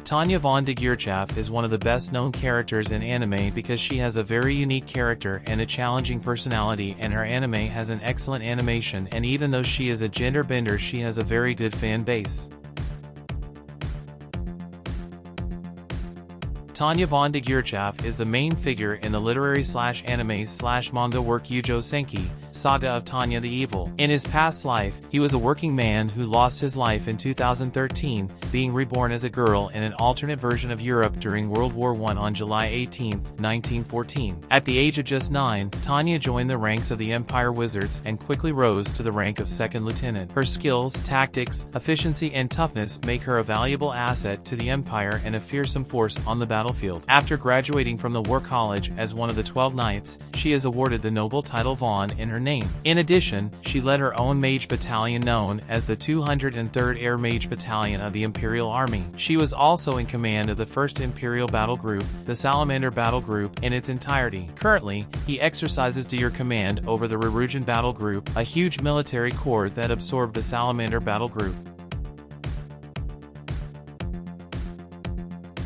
Tanya von Degurechaff is one of the best-known characters in anime because she has a very unique character and a challenging personality, and her anime has an excellent animation, and even though she is a gender bender, she has a very good fan base. Tanya von Degurechaff is the main figure in the literary/anime/manga work Yōjo Senki, Saga of Tanya the Evil. In his past life, he was a working man who lost his life in 2013, being reborn as a girl in an alternate version of Europe during World War I on July 18, 1914. At the age of just 9, Tanya joined the ranks of the Empire Wizards and quickly rose to the rank of second lieutenant. Her skills, tactics, efficiency and toughness make her a valuable asset to the Empire and a fearsome force on the battlefield. After graduating from the War College as one of the 12 Knights, she is awarded the noble title Von in her name. In addition, she led her own mage battalion known as the 203rd Air Mage Battalion of the Imperial Army. She was also in command of the 1st Imperial Battle Group, the Salamander Battle Group, in its entirety. Currently, he exercises your command over the Rourujan Battle Group, a huge military corps that absorbed the Salamander Battle Group.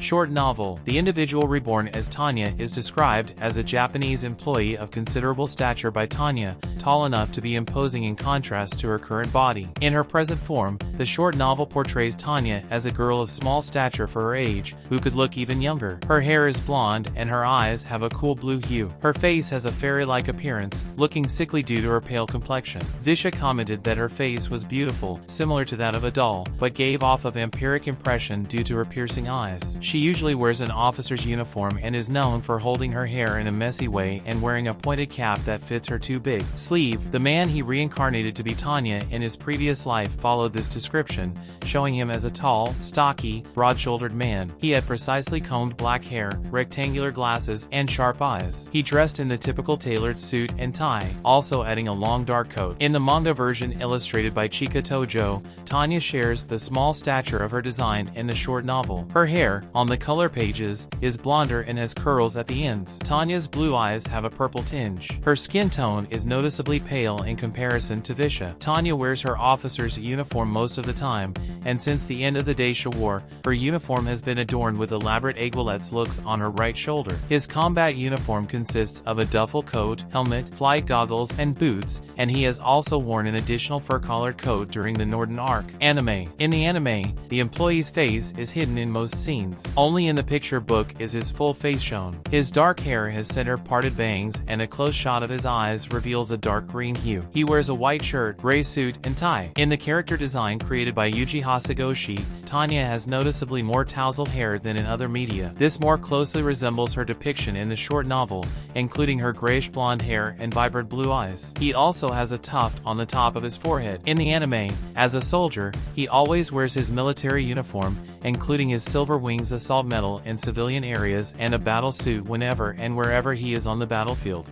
Short novel. The individual reborn as Tanya is described as a Japanese employee of considerable stature by Tanya, tall enough to be imposing in contrast to her current body. In her present form, the short novel portrays Tanya as a girl of small stature for her age, who could look even younger. Her hair is blonde and her eyes have a cool blue hue. Her face has a fairy-like appearance, looking sickly due to her pale complexion. Visha commented that her face was beautiful, similar to that of a doll, but gave off a vampiric impression due to her piercing eyes. She usually wears an officer's uniform and is known for holding her hair in a messy way and wearing a pointed cap that fits her too big. Sleeve. The man he reincarnated to be Tanya in his previous life followed this description, showing him as a tall, stocky, broad-shouldered man. He had precisely combed black hair, rectangular glasses, and sharp eyes. He dressed in the typical tailored suit and tie, also adding a long dark coat. In the manga version illustrated by Chika Tojo, Tanya shares the small stature of her design in the short novel. Her hair, on the color pages, is blonder and has curls at the ends. Tanya's blue eyes have a purple tinge. Her skin tone is noticeably pale in comparison to Visha. Tanya wears her officer's uniform most of the time, and since the end of the Daisha War, her uniform has been adorned with elaborate aiguillettes looks on her right shoulder. His combat uniform consists of a duffel coat, helmet, flight goggles, and boots, and he has also worn an additional fur-collared coat during the Northern Arc. Anime. In the anime, the employee's face is hidden in most scenes. Only in the picture book is his full face shown. His dark hair has center-parted bangs, and a close shot of his eyes reveals a dark green hue. He wears a white shirt, gray suit, and tie. In the character design created by Yuji Hasegoshi, Tanya has noticeably more tousled hair than in other media. This more closely resembles her depiction in the short novel, including her grayish blonde hair and vibrant blue eyes. He also has a tuft on the top of his forehead. In the anime, as a soldier, he always wears his military uniform, including his silver wings assault medal in civilian areas and a battle suit whenever and wherever he is on the battlefield.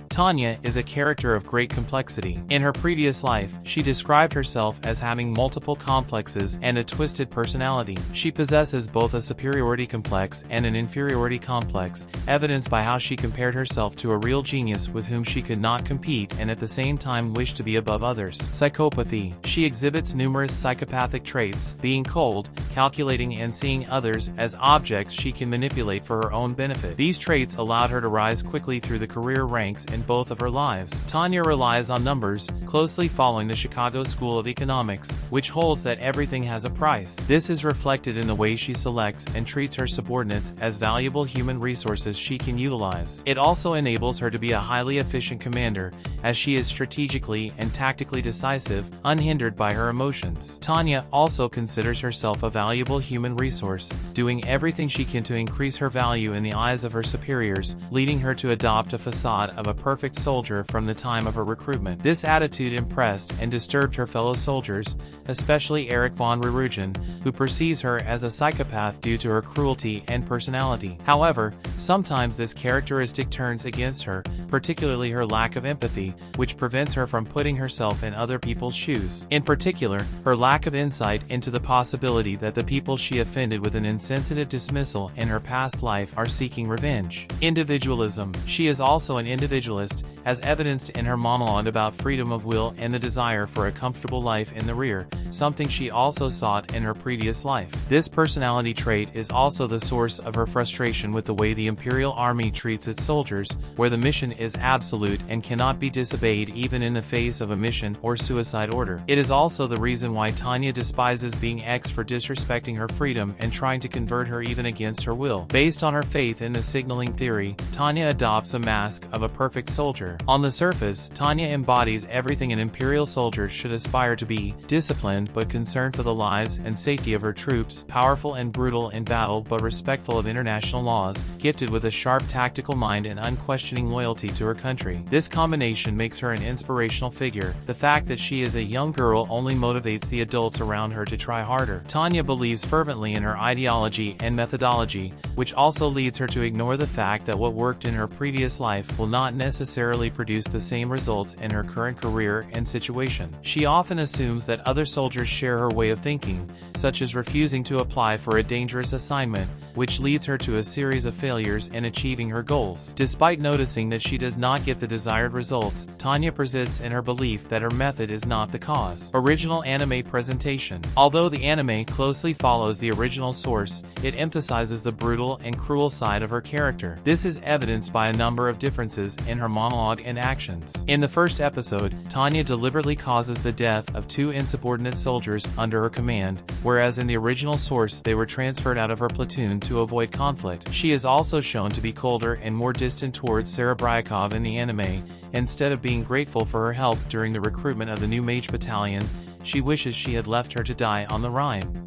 Tanya is a character of great complexity. In her previous life, she described herself as having multiple complexes and a twisted personality. She possesses both a superiority complex and an inferiority complex, evidenced by how she compared herself to a real genius with whom she could not compete and at the same time wished to be above others. Psychopathy. She exhibits numerous psychopathic traits, being cold, calculating, and seeing others as objects she can manipulate for her own benefit. These traits allowed her to rise quickly through the career ranks in both of her lives. Tanya relies on numbers, closely following the Chicago School of Economics, which holds that everything has a price. This is reflected in the way she selects and treats her subordinates as valuable human resources she can utilize. It also enables her to be a highly efficient commander, as she is strategically and tactically decisive, unhindered by her emotions. Tanya also considers herself a valuable human resource, doing everything she can to increase her value in the eyes of her superiors, leading her to adopt a facade of a perfect soldier from the time of her recruitment. This attitude impressed and disturbed her fellow soldiers, especially Eric von Rourujan, who perceives her as a psychopath due to her cruelty and personality. However, sometimes this characteristic turns against her, particularly her lack of empathy, which prevents her from putting herself in other people's shoes. In particular, her lack of insight into the possibility that the people she offended with an insensitive dismissal in her past life are seeking revenge. Individualism. She is also an individualist, as evidenced in her monologue about freedom of will and the desire for a comfortable life in the rear, something she also sought in her previous life. This personality trait is also the source of her frustration with the way the Imperial Army treats its soldiers, where the mission is absolute and cannot be disobeyed even in the face of a mission or suicide order. It is also the reason why Tanya despises being X for disrespecting her freedom and trying to convert her even against her will. Based on her faith in the signaling theory, Tanya adopts a mask of a perfect soldier. On the surface, Tanya embodies everything an Imperial soldier should aspire to be: disciplined but concerned for the lives and safety of her troops, powerful and brutal in battle but respectful of international laws, gifted with a sharp tactical mind and unquestioning loyalty to her country. This combination makes her an inspirational figure. The fact that she is a young girl only motivates the adults around her to try harder. Tanya believes fervently in her ideology and methodology, which also leads her to ignore the fact that what worked in her previous life will not necessarily produce the same results in her current career and situation. She often assumes that other soldiers share her way of thinking, such as refusing to apply for a dangerous assignment, which leads her to a series of failures in achieving her goals. Despite noticing that she does not get the desired results, Tanya persists in her belief that her method is not the cause. Original anime presentation. Although the anime closely follows the original source, it emphasizes the brutal and cruel side of her character. This is evidenced by a number of differences in her monologue and actions. In the first episode, Tanya deliberately causes the death of 2 insubordinate soldiers under her command, whereas in the original source they were transferred out of her platoon to avoid conflict. She is also shown to be colder and more distant towards Serebryakov in the anime. Instead of being grateful for her help during the recruitment of the new mage battalion, she wishes she had left her to die on the Rhine.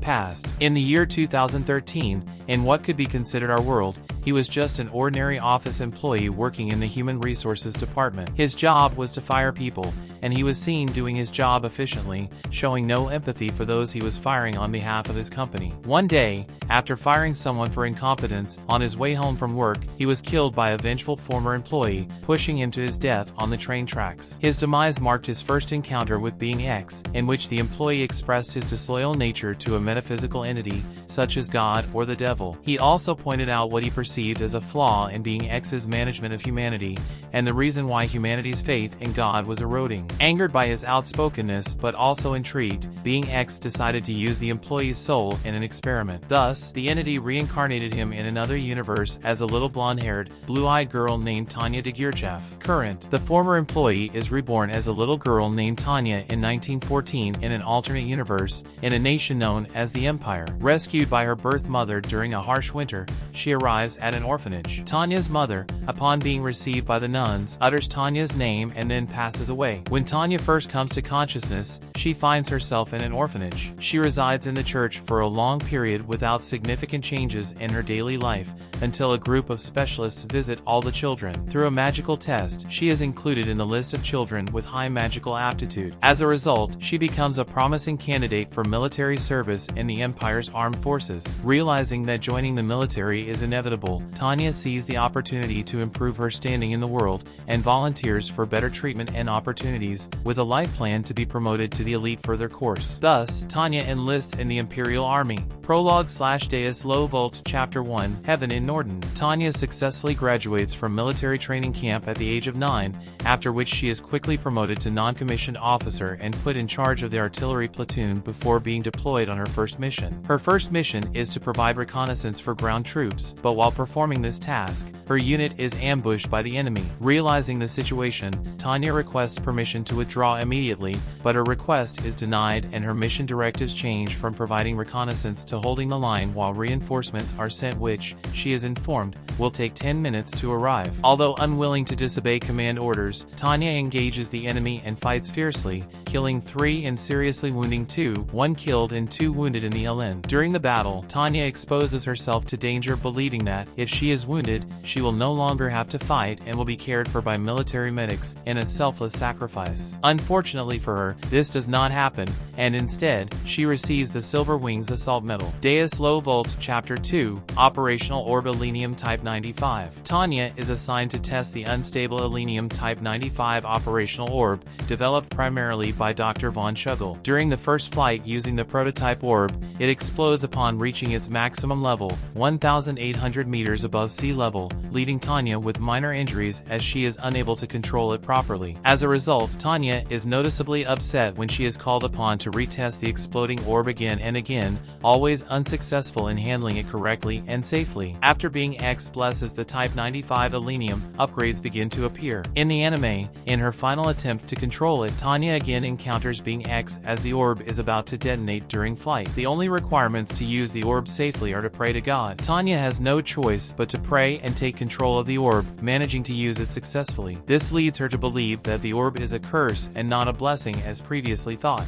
Past. In the year 2013, in what could be considered our world, he was just an ordinary office employee working in the Human Resources Department. His job was to fire people, and he was seen doing his job efficiently, showing no empathy for those he was firing on behalf of his company. One day, after firing someone for incompetence, on his way home from work, he was killed by a vengeful former employee, pushing him to his death on the train tracks. His demise marked his first encounter with being X, in which the employee expressed his disloyal nature to a metaphysical entity, such as God or the devil. He also pointed out what he perceived as a flaw in being X's management of humanity, and the reason why humanity's faith in God was eroding. Angered by his outspokenness but also intrigued, being X decided to use the employee's soul in an experiment. Thus, the entity reincarnated him in another universe as a little blonde-haired, blue-eyed girl named Tanya von Degurechaff. Current. The former employee is reborn as a little girl named Tanya in 1914 in an alternate universe, in a nation known as the Empire. Rescued by her birth mother during a harsh winter, she arrives at an orphanage. Tanya's mother, upon being received by the nuns, utters Tanya's name and then passes away. When Tanya first comes to consciousness, she finds herself in an orphanage. She resides in the church for a long period without significant changes in her daily life, until a group of specialists visit all the children. Through a magical test, she is included in the list of children with high magical aptitude. As a result, she becomes a promising candidate for military service in the Empire's armed forces. Realizing that joining the military is inevitable, Tanya sees the opportunity to improve her standing in the world, and volunteers for better treatment and opportunities, with a life plan to be promoted to the elite further course. Thus, Tanya enlists in the Imperial Army. Prologue/Deus Low Volt Chapter 1 Heaven in Norden. Tanya successfully graduates from military training camp at the age of 9, after which she is quickly promoted to non-commissioned officer and put in charge of the artillery platoon before being deployed on her first mission. Her first mission is to provide reconnaissance for ground troops, but while performing this task, her unit is ambushed by the enemy. Realizing the situation, Tanya requests permission to withdraw immediately, but her request is denied and her mission directives change from providing reconnaissance to holding the line while reinforcements are sent, which, she is informed, will take 10 minutes to arrive. Although unwilling to disobey command orders, Tanya engages the enemy and fights fiercely, killing 3 and seriously wounding 2, 1 killed and 2 wounded in the LN. During the battle, Tanya exposes herself to danger, believing that, if she is wounded, she will no longer have to fight and will be cared for by military medics, in a selfless sacrifice. Unfortunately for her, this does not happen, and instead, she receives the Silver Wings Assault Medal. battle. Deus Low Volt Chapter 2, Operational Orb Elenium Type 95. Tanya is assigned to test the unstable Elenium Type 95 operational orb, developed primarily by Dr. von Degurechaff. During the first flight using the prototype orb, it explodes upon reaching its maximum level, 1,800 meters above sea level, leaving Tanya with minor injuries as she is unable to control it properly. As a result, Tanya is noticeably upset when she is called upon to retest the exploding orb again and again, always unsuccessful in handling it correctly and safely. After being X blesses the Type 95 Elenium, upgrades begin to appear. In the anime, in her final attempt to control it, Tanya again encounters being X as the orb is about to detonate during flight. The only requirements to use the orb safely are to pray to God. Tanya has no choice but to pray and take control of the orb, managing to use it successfully. This leads her to believe that the orb is a curse and not a blessing as previously thought.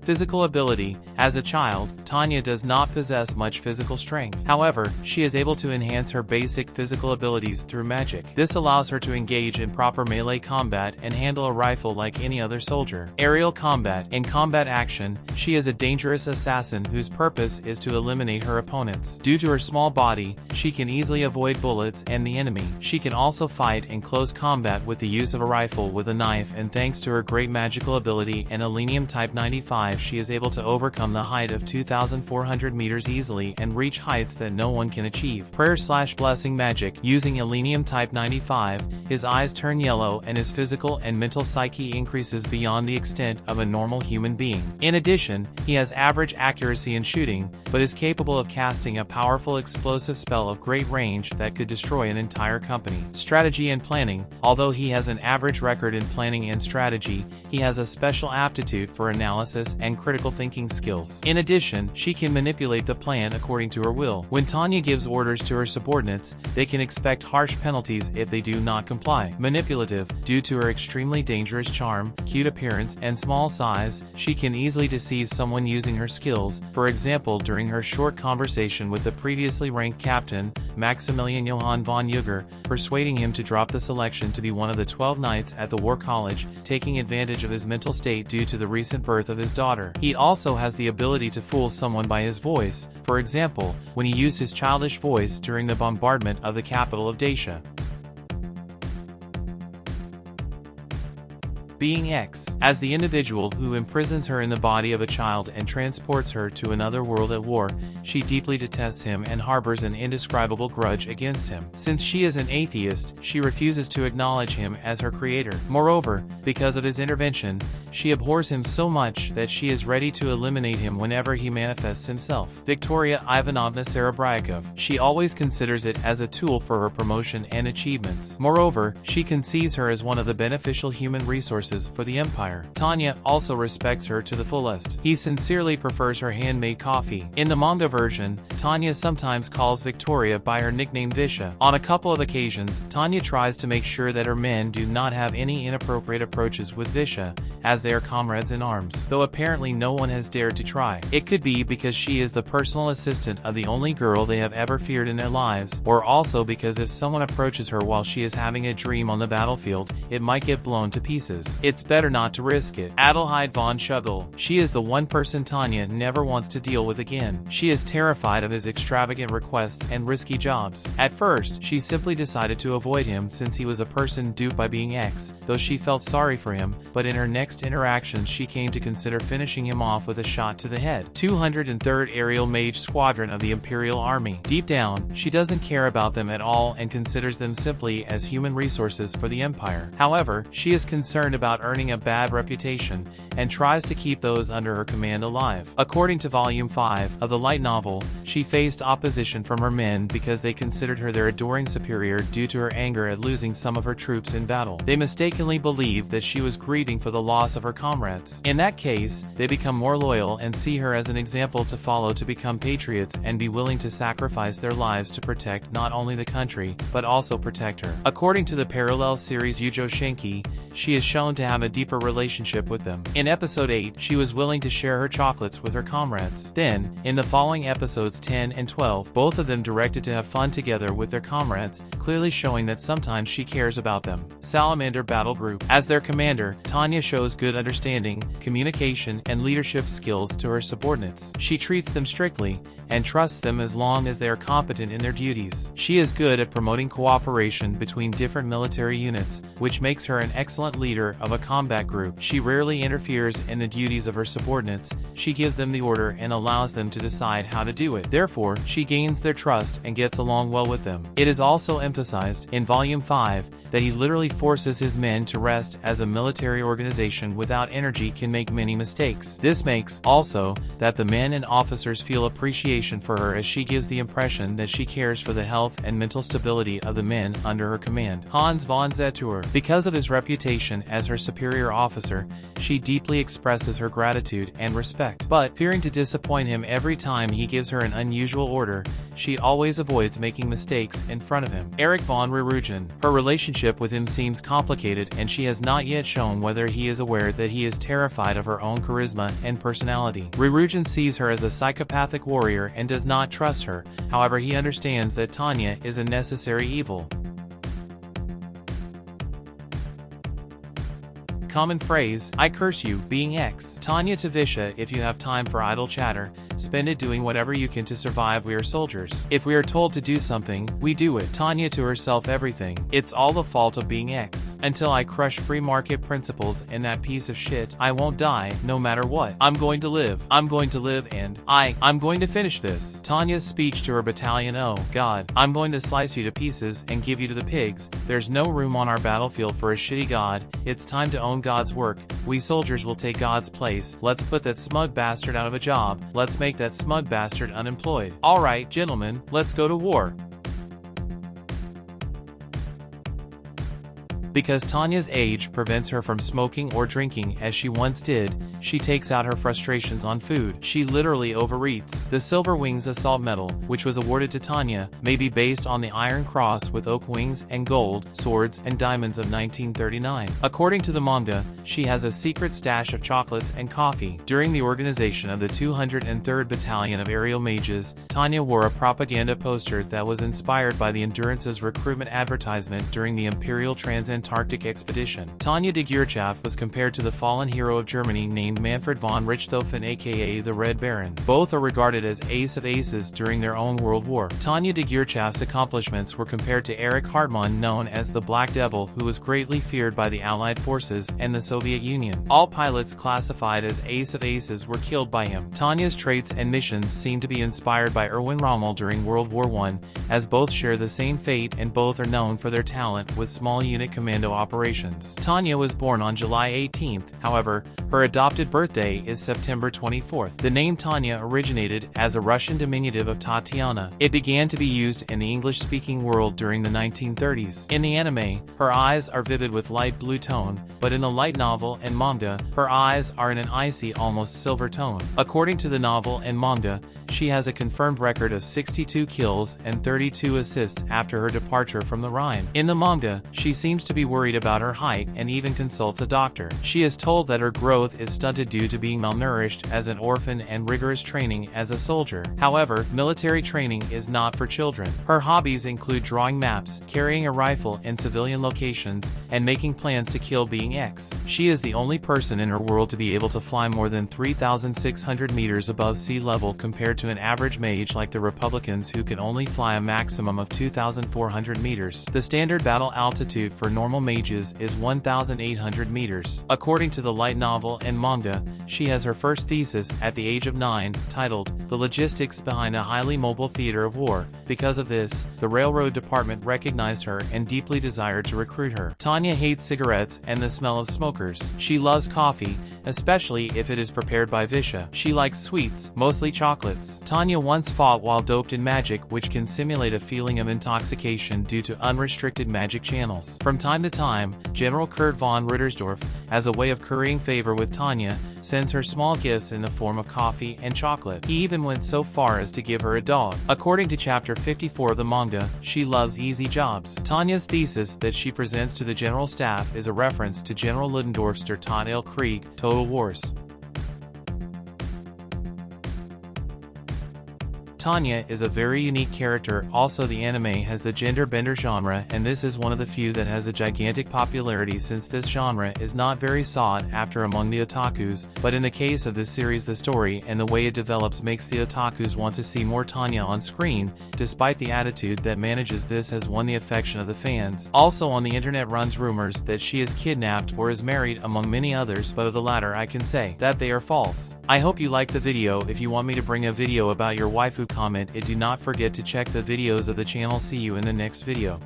Physical ability. As a child, Tanya does not possess much physical strength. However, she is able to enhance her basic physical abilities through magic. This allows her to engage in proper melee combat and handle a rifle like any other soldier. Aerial combat. In combat action, she is a dangerous assassin whose purpose is to eliminate her opponents. Due to her small body, she can easily avoid bullets and the enemy. She can also fight in close combat with the use of a rifle with a knife, and thanks to her great magical ability and Elenium Type 95, she is able to overcome the height of 2,400 meters easily and reach heights that no one can achieve. Prayer/blessing magic. Using Elenium Type 95, his eyes turn yellow and his physical and mental psyche increases beyond the extent of a normal human being. In addition, he has average accuracy in shooting, but is capable of casting a powerful explosive spell of great range that could destroy an entire company. Strategy and planning. Although he has an average record in planning and strategy, he has a special aptitude for analysis and critical thinking skills. In addition, she can manipulate the plan according to her will. When Tanya gives orders to her subordinates, they can expect harsh penalties if they do not comply. Manipulative. Due to her extremely dangerous charm, cute appearance, and small size, she can easily deceive someone using her skills. For example, during her short conversation with the previously ranked captain, Maximilian Johann von Degurechaff, persuading him to drop the selection to be one of the 12 knights at the War College, taking advantage of his mental state due to the recent birth of his daughter. He also has the ability to fool someone by his voice, for example, when he used his childish voice during the bombardment of the capital of Dacia. Being X. As the individual who imprisons her in the body of a child and transports her to another world at war, she deeply detests him and harbors an indescribable grudge against him. Since she is an atheist, she refuses to acknowledge him as her creator. Moreover, because of his intervention, she abhors him so much that she is ready to eliminate him whenever he manifests himself. Victoria Ivanovna Serebryakov. She always considers it as a tool for her promotion and achievements. Moreover, she conceives her as one of the beneficial human resources for the Empire. Tanya also respects her to the fullest. He sincerely prefers her handmade coffee. In the manga version, Tanya sometimes calls Victoria by her nickname Visha. On a couple of occasions, Tanya tries to make sure that her men do not have any inappropriate approaches with Visha, as they are comrades in arms, though apparently no one has dared to try. It could be because she is the personal assistant of the only girl they have ever feared in their lives, or also because if someone approaches her while she is having a dream on the battlefield, it might get blown to pieces. It's better not to risk it. Adelheid von Degurechaff. She is the one person Tanya never wants to deal with again. She is terrified of his extravagant requests and risky jobs. At first, she simply decided to avoid him since he was a person duped by being X, though she felt sorry for him, but in her next interactions she came to consider finishing him off with a shot to the head. 203rd Aerial Mage Squadron of the Imperial Army. Deep down, she doesn't care about them at all and considers them simply as human resources for the Empire. However, she is concerned about earning a bad reputation, and tries to keep those under her command alive. According to Volume 5 of the light novel, she faced opposition from her men because they considered her their adoring superior due to her anger at losing some of her troops in battle. They mistakenly believed that she was grieving for the loss of her comrades. In that case, they become more loyal and see her as an example to follow to become patriots and be willing to sacrifice their lives to protect not only the country, but also protect her. According to the parallel series Yōjo Senki, she is shown to to have a deeper relationship with them. In episode 8, she was willing to share her chocolates with her comrades. Then, in the following episodes 10 and 12, both of them directed to have fun together with their comrades, clearly showing that sometimes she cares about them. Salamander Battle Group. As their commander, Tanya shows good understanding, communication, and leadership skills to her subordinates. She treats them strictly, and trusts them as long as they are competent in their duties. She is good at promoting cooperation between different military units, which makes her an excellent leader of a combat group. She rarely interferes in the duties of her subordinates, she gives them the order and allows them to decide how to do it. Therefore, she gains their trust and gets along well with them. It is also emphasized, in Volume 5, that he literally forces his men to rest, as a military organization without energy can make many mistakes. This makes, also, that the men and officers feel appreciation for her, as she gives the impression that she cares for the health and mental stability of the men under her command. Hans von Zetur. Because of his reputation as her superior officer, she deeply expresses her gratitude and respect. But, fearing to disappoint him every time he gives her an unusual order, she always avoids making mistakes in front of him. Erich von Rerugen. Her relationship with him seems complicated, and she has not yet shown whether he is aware that he is terrified of her own charisma and personality. Rerugen sees her as a psychopathic warrior and does not trust her, however he understands that Tanya is a necessary evil. Common phrase, I curse you, being X. Tanya to Visha, if you have time for idle chatter, spend it doing whatever you can to survive. We are soldiers. If we are told to do something, we do it. Tanya to herself, everything. It's all the fault of being X. Until I crush free market principles in that piece of shit, I won't die, no matter what. I'm going to live. I'm going to live, and I'm going to finish this. Tanya's speech to her battalion, oh God, I'm going to slice you to pieces and give you to the pigs. There's no room on our battlefield for a shitty God. It's time to own God's work. We soldiers will take God's place. Let's put that smug bastard out of a job. Let's make that smug bastard unemployed. Alright, gentlemen, let's go to war. Because Tanya's age prevents her from smoking or drinking as she once did, she takes out her frustrations on food. She literally overeats. The Silver Wings Assault Medal, which was awarded to Tanya, may be based on the Iron Cross with oak wings and gold, swords, and diamonds of 1939. According to the manga, she has a secret stash of chocolates and coffee. During the organization of the 203rd Battalion of Aerial Mages, Tanya wore a propaganda poster that was inspired by the Endurance's recruitment advertisement during the Imperial Trans-Antarctic Expedition. Tanya von Degurechaff was compared to the fallen hero of Germany named Manfred von Richthofen, aka the Red Baron. Both are regarded as ace of aces during their own World War. Tanya von Degurechaff's accomplishments were compared to Erich Hartmann, known as the Black Devil, who was greatly feared by the Allied forces and the Soviet Union. All pilots classified as ace of aces were killed by him. Tanya's traits and missions seem to be inspired by Erwin Rommel during World War I, as both share the same fate and both are known for their talent with small unit commando operations. Tanya was born on July 18th, however, her adopted birthday is September 24th. The name Tanya originated as a Russian diminutive of Tatiana. It began to be used in the English-speaking world during the 1930s. In the anime, her eyes are vivid with light blue tone, but in the light novel and manga, her eyes are in an icy, almost silver tone. According to the novel and manga, she has a confirmed record of 62 kills and 32 assists after her departure from the Rhine. In the manga, she seems to be worried about her height and even consults a doctor. She is told that her growth is stunted due to being malnourished as an orphan and rigorous training as a soldier. However, military training is not for children. Her hobbies include drawing maps, carrying a rifle in civilian locations, and making plans to kill being X. She is the only person in her world to be able to fly more than 3,600 meters above sea level, compared to an average mage like the Republicans who can only fly a maximum of 2,400 meters. The standard battle altitude for normal mages is 1,800 meters. According to the light novel and manga, she has her first thesis at the age of 9, titled The Logistics Behind a Highly Mobile Theater of War. Because of this, the railroad department recognized her and deeply desired to recruit her. Tanya hates cigarettes and the smell of smokers. She loves coffee, especially if it is prepared by Visha. She likes sweets, mostly chocolates. Tanya once fought while doped in magic, which can simulate a feeling of intoxication due to unrestricted magic channels. From time to time, General Kurt von Rittersdorf, as a way of currying favor with Tanya, sends her small gifts in the form of coffee and chocolate. He even went so far as to give her a dog. According to chapter 54 of the manga, she loves easy jobs. Tanya's thesis that she presents to the general staff is a reference to General Ludendorff's Der Tod im Krieg, Total Wars. Tanya is a very unique character. Also, the anime has the gender bender genre, and this is one of the few that has a gigantic popularity since this genre is not very sought after among the otakus, but in the case of this series, the story and the way it develops makes the otakus want to see more Tanya on screen, despite the attitude that manages this has won the affection of the fans. Also on the internet runs rumors that she is kidnapped or is married, among many others, but of the latter I can say that they are false. I hope you liked the video. If you want me to bring a video about your waifu, comment it. Do not forget to check the videos of the channel. See you in the next video.